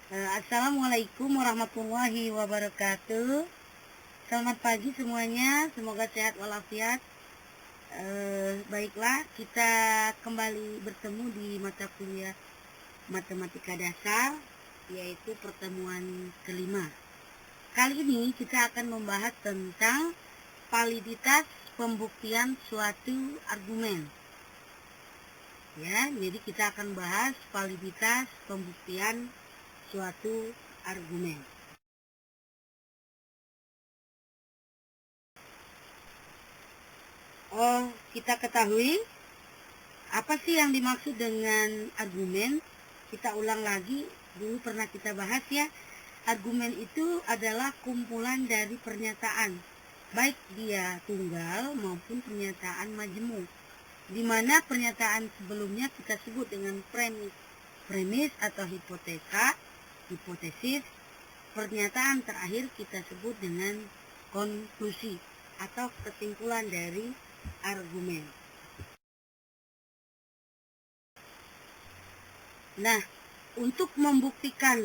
Assalamualaikum warahmatullahi wabarakatuh. Selamat pagi semuanya, semoga sehat walafiat. Baiklah, kita kembali bertemu di mata kuliah Matematika Dasar, yaitu pertemuan kelima. Kali ini kita akan membahas tentang validitas pembuktian suatu argumen. Ya, jadi kita akan bahas validitas pembuktian suatu argumen. Kita ketahui apa sih yang dimaksud dengan argumen. Kita ulang lagi, dulu pernah kita bahas ya. Argumen itu adalah kumpulan dari pernyataan, baik dia tunggal maupun pernyataan majemuk, di mana pernyataan sebelumnya kita sebut dengan premis atau hipotesis. Pernyataan terakhir kita sebut dengan konklusi atau kesimpulan dari argumen. Nah, untuk membuktikan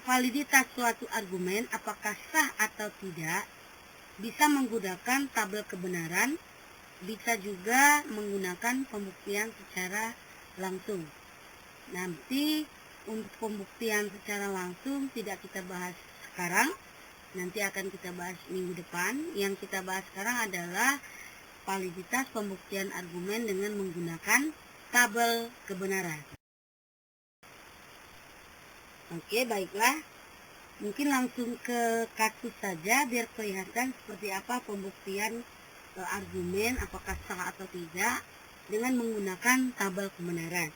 validitas suatu argumen apakah sah atau tidak, bisa menggunakan tabel kebenaran, bisa juga menggunakan pembuktian secara langsung. Nanti untuk pembuktian secara langsung tidak kita bahas sekarang, nanti akan kita bahas minggu depan. Yang kita bahas sekarang adalah validitas pembuktian argumen dengan menggunakan tabel kebenaran. Oke, baiklah. Mungkin langsung ke kasus saja biar kelihatan seperti apa pembuktian argumen apakah sah atau tidak dengan menggunakan tabel kebenaran.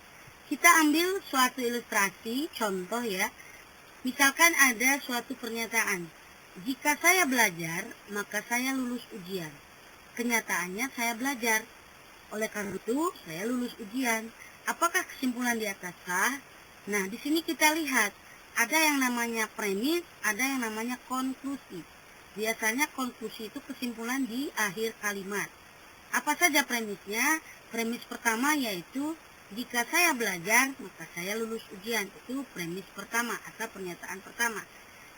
Kita ambil suatu ilustrasi, contoh ya. Misalkan ada suatu pernyataan, jika saya belajar, maka saya lulus ujian. Kenyataannya saya belajar, oleh karena itu saya lulus ujian. Apakah kesimpulan di atas sah? Nah, di sini kita lihat ada yang namanya premis, ada yang namanya konklusi. Biasanya konklusi itu kesimpulan di akhir kalimat. Apa saja premisnya? Premis pertama yaitu jika saya belajar, maka saya lulus ujian. Itu premis pertama atau pernyataan pertama.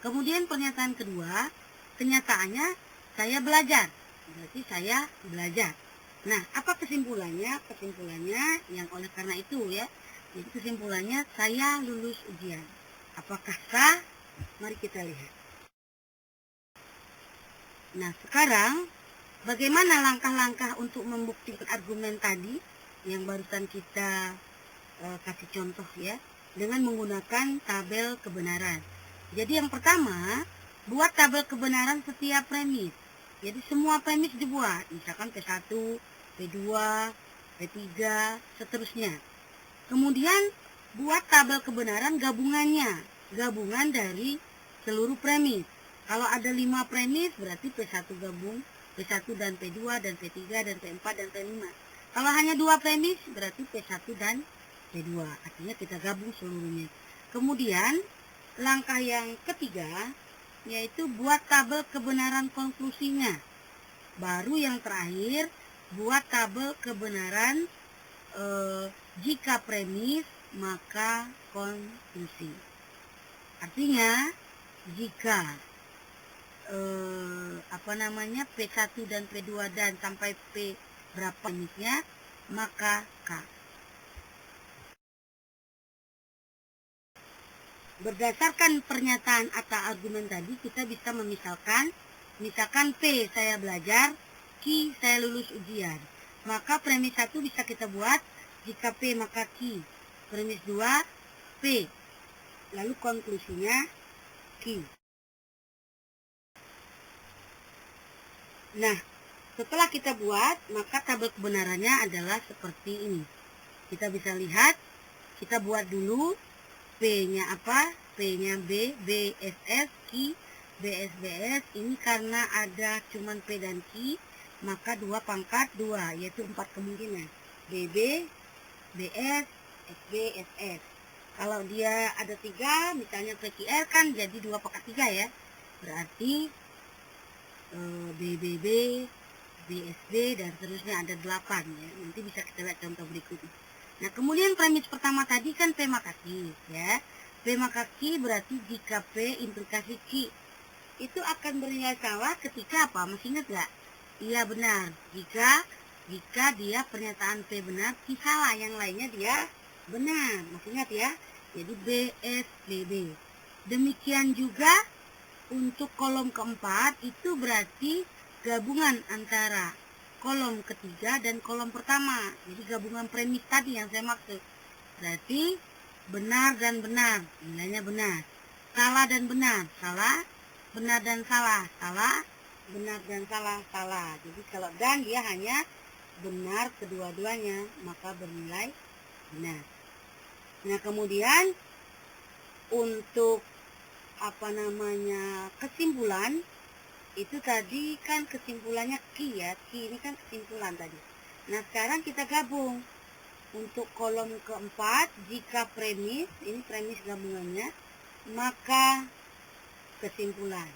Kemudian pernyataan kedua, kenyataannya saya belajar. Berarti saya belajar. Nah, apa kesimpulannya? Kesimpulannya yang oleh karena itu ya. Jadi kesimpulannya saya lulus ujian. Apakah sah? Mari kita lihat. Nah, sekarang bagaimana langkah-langkah untuk membuktikan argumen tadi yang barusan kita kasih contoh ya, dengan menggunakan tabel kebenaran. Jadi yang pertama, buat tabel kebenaran setiap premis. Jadi semua premis dibuat, misalkan P1, P2, P3, seterusnya. Kemudian buat tabel kebenaran gabungannya, gabungan dari seluruh premis. Kalau ada 5 premis berarti P1 gabung P1 dan P2 dan P3 dan P4 dan P5. Kalau hanya 2 premis berarti P1 dan P2. Artinya kita gabung seluruhnya. Kemudian langkah yang ketiga yaitu buat tabel kebenaran konklusinya. Baru yang terakhir buat tabel kebenaran jika premis maka konklusi. Artinya jika P1 dan P2 dan sampai P berapa premisnya, maka K. Berdasarkan pernyataan atau argumen tadi kita bisa memisalkan, misalkan P saya belajar, Q saya lulus ujian. Maka premis 1 bisa kita buat jika P maka Q. Premis 2 P. Lalu konklusinya Q. Nah, setelah kita buat, maka tabel kebenarannya adalah seperti ini. Kita bisa lihat, kita buat dulu P-nya apa? P-nya B, BSS, Q, BSBS. Ini karena ada cuman P dan Q, maka 2 pangkat 2, yaitu 4 kemungkinan. BB, BS, SB, SS. Kalau dia ada 3, misalnya PQR kan jadi 2 pangkat 3 ya. Berarti BBB, BSB, dan seterusnya ada 8 ya. Nanti bisa kita lihat contoh berikutnya. Nah, kemudian premis pertama tadi kan P maka Q ya. P maka Q berarti jika P implikasi Q. Itu akan bernilai salah ketika apa? Masih ingat gak? Iya benar. Jika dia pernyataan P benar, Q salah. Yang lainnya dia benar. Masih ingat ya? Jadi B, S, B, B. Demikian juga untuk kolom keempat, itu berarti gabungan antara kolom ketiga dan kolom pertama. Jadi gabungan premis tadi yang saya maksud. Berarti benar dan benar, nilainya benar. Salah dan benar, salah. Benar dan salah, salah. Benar dan salah, salah. Jadi kalau dan dia hanya benar kedua-duanya, maka bernilai benar. Nah kemudian untuk kesimpulan, itu tadi kan kesimpulannya Q ya. Q ini kan kesimpulan tadi. Nah sekarang kita gabung. Untuk kolom keempat, jika premis, ini premis gabungannya, maka kesimpulan.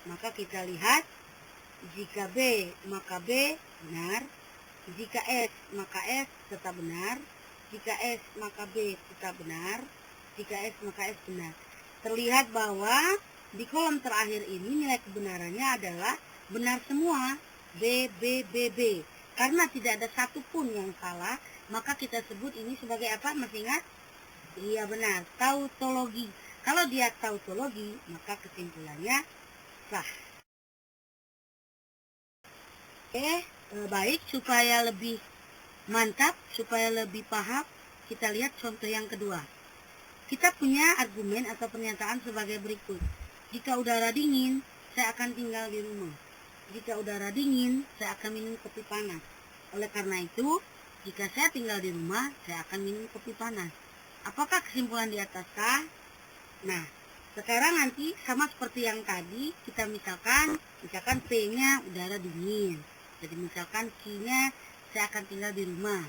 Maka kita lihat, jika B, maka B benar. Jika S, maka S tetap benar. Jika S, maka B tetap benar. Jika S, maka S benar. Terlihat bahwa di kolom terakhir ini nilai kebenarannya adalah benar semua. B, B, B, B. Karena tidak ada satupun yang salah, maka kita sebut ini sebagai apa? Masih ingat? Iya benar, tautologi. Kalau dia tautologi, maka kesimpulannya sah. Baik, supaya lebih mantap, supaya lebih paham, kita lihat contoh yang kedua. Kita punya argumen atau pernyataan sebagai berikut. Jika udara dingin, saya akan tinggal di rumah. Jika udara dingin, saya akan minum kopi panas. Oleh karena itu, jika saya tinggal di rumah, saya akan minum kopi panas. Apakah kesimpulan di atas sah? Nah, sekarang nanti sama seperti yang tadi, kita misalkan P-nya udara dingin. Jadi misalkan Q-nya saya akan tinggal di rumah.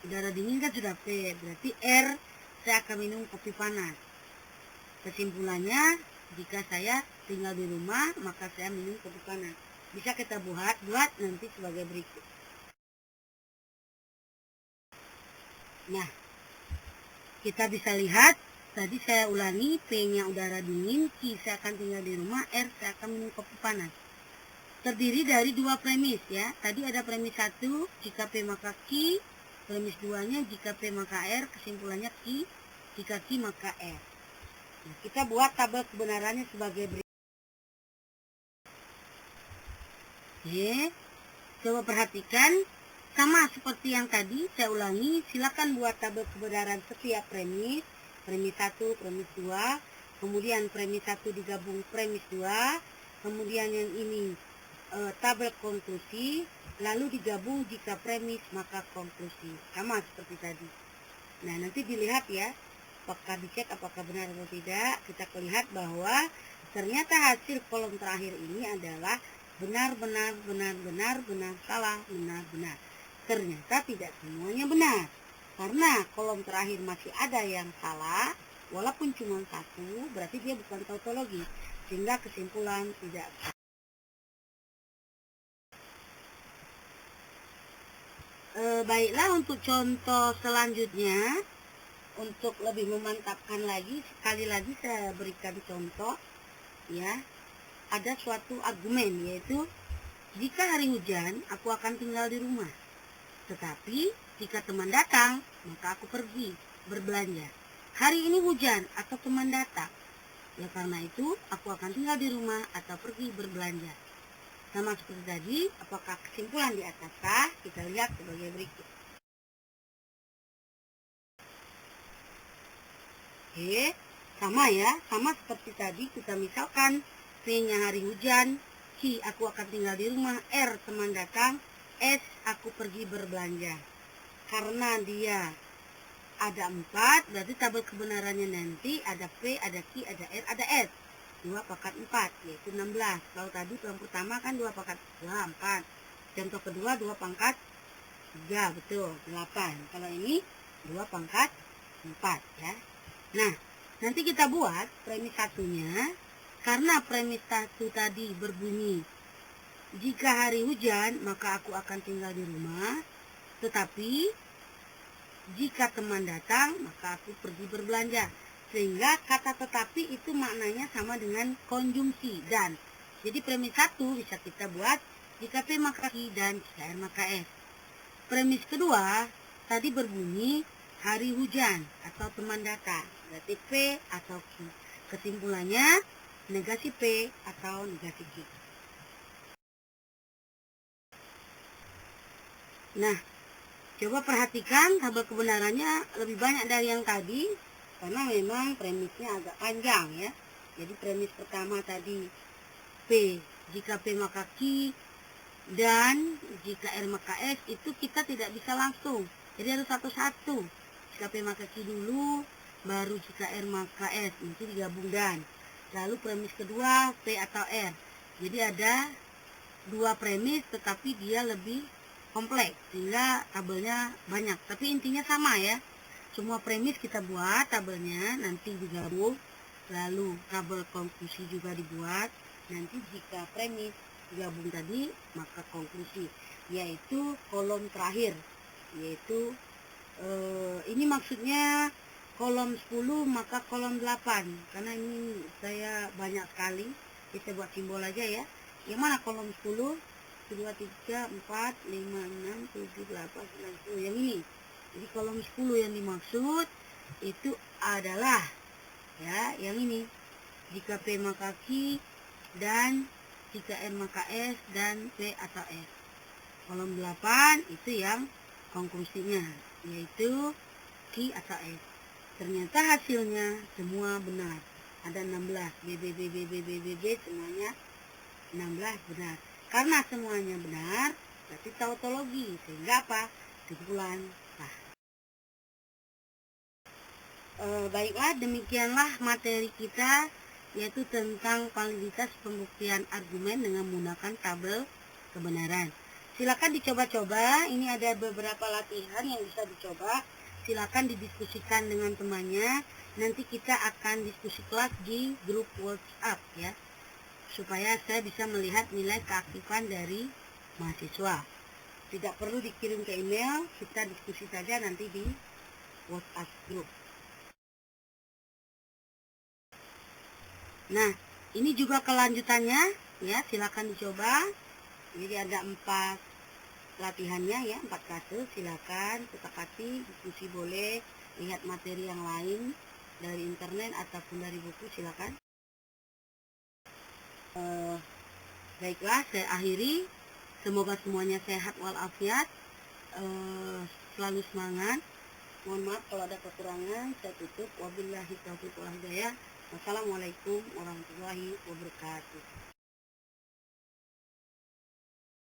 Udara dingin kan sudah P, berarti R, saya akan minum kopi panas. Kesimpulannya, jika saya tinggal di rumah, maka saya minum kopi panas. Bisa kita buat nanti sebagai berikut. Nah, kita bisa lihat, tadi saya ulangi, P-nya udara dingin, Q saya akan tinggal di rumah, R saya akan minum kopi panas. Terdiri dari dua premis ya. Tadi ada premis 1, jika P maka Q. Premis 2-nya, jika P maka R, kesimpulannya Q. Jika Q maka R. Nah, kita buat tabel kebenarannya sebagai berikut. Coba perhatikan. Sama seperti yang tadi, saya ulangi, silakan buat tabel kebenaran setiap premis. Premis 1, premis 2, kemudian premis 1 digabung premis 2, kemudian yang ini tabel konklusi, lalu digabung jika premis maka konklusi. Sama seperti tadi. Nah, nanti dilihat ya, apakah dicek apakah benar atau tidak. Kita lihat bahwa ternyata hasil kolom terakhir ini adalah benar, benar, benar, benar, benar, salah, benar, benar. Ternyata tidak semuanya benar, karena kolom terakhir masih ada yang salah, walaupun cuma satu, berarti dia bukan tautologi, sehingga kesimpulan tidak. Baiklah, untuk contoh selanjutnya, untuk lebih memantapkan lagi, sekali lagi saya berikan contoh, ya, ada suatu argumen, yaitu jika hari hujan, aku akan tinggal di rumah. Tetapi jika teman datang, maka aku pergi berbelanja. Hari ini hujan atau teman datang. Ya karena itu, aku akan tinggal di rumah atau pergi berbelanja. Sama seperti tadi, apakah kesimpulan di atas sah? Kita lihat sebagai berikut. Sama ya, sama seperti tadi, kita misalkan P-nya hari hujan, Q aku akan tinggal di rumah, R teman datang, S aku pergi berbelanja. Karena dia ada 4, berarti tabel kebenarannya nanti ada P, ada Q, ada R, ada S. 2 pangkat 4, yaitu 16. Kalau tadi yang pertama kan 2 pangkat 2, 4. Contoh kedua 2 pangkat 3, betul, 8. Kalau ini 2 pangkat 4 ya. Nah, nanti kita buat premis satunya. Karena premis 1 tadi berbunyi, jika hari hujan, maka aku akan tinggal di rumah. Tetapi, jika teman datang, maka aku pergi berbelanja. Sehingga kata tetapi itu maknanya sama dengan konjungsi dan. Jadi premis 1 bisa kita buat jika P maka Q dan jika R maka S. Premis kedua tadi berbunyi hari hujan atau teman datang, berarti P atau Q. Kesimpulannya negasi P atau negasi Q. Nah, coba perhatikan tabel kebenarannya lebih banyak dari yang tadi karena memang premisnya agak panjang ya. Jadi premis pertama tadi P, jika P maka Q dan jika R maka S itu kita tidak bisa langsung. Jadi harus satu-satu. Jika P maka Q dulu, baru jika R maka S, nanti digabung dan. Lalu premis kedua P atau R. Jadi ada dua premis tetapi dia lebih kompleks sehingga tabelnya banyak. Tapi intinya sama ya. Semua premis kita buat tabelnya, nanti digabung. Lalu tabel konklusi juga dibuat. Nanti jika premis digabung tadi, maka konklusi, yaitu kolom terakhir. Yaitu ini maksudnya kolom 10 maka kolom 8. Karena ini saya banyak sekali. Kita buat simbol aja ya. Yang mana kolom 10? 2, 3, 4, 5, 6, 7, 8, 9, 10. Yang ini. Jadi kolom 10 yang dimaksud itu adalah ya yang ini. Jika P maka Q dan jika R maka S dan P atau S. Kolom 8 itu yang konklusinya, yaitu Q atau S. Ternyata hasilnya semua benar. Ada 16. B semuanya 16 benar. Karena semuanya benar, berarti tautologi. Sehingga apa? Kesimpulan sah. Baiklah, demikianlah materi kita, yaitu tentang validitas pembuktian argumen dengan menggunakan tabel kebenaran. Silakan dicoba-coba. Ini ada beberapa latihan yang bisa dicoba. Silakan didiskusikan dengan temannya. Nanti kita akan diskusi kelas di grup WhatsApp ya, supaya saya bisa melihat nilai keaktifan dari mahasiswa. Tidak perlu dikirim ke email, kita diskusi saja nanti di WhatsApp grup. Nah, ini juga kelanjutannya ya, silakan dicoba. Jadi ada 4 latihannya ya, 4 kasus. Silakan sepakati, diskusi boleh, lihat materi yang lain dari internet ataupun dari buku, silakan. Baiklah, saya akhiri. Semoga semuanya sehat walafiat, selalu semangat. Mohon maaf kalau ada kekurangan, saya tutup. Wabillahi taufiq wal hidayah. Wassalamualaikum warahmatullahi wabarakatuh.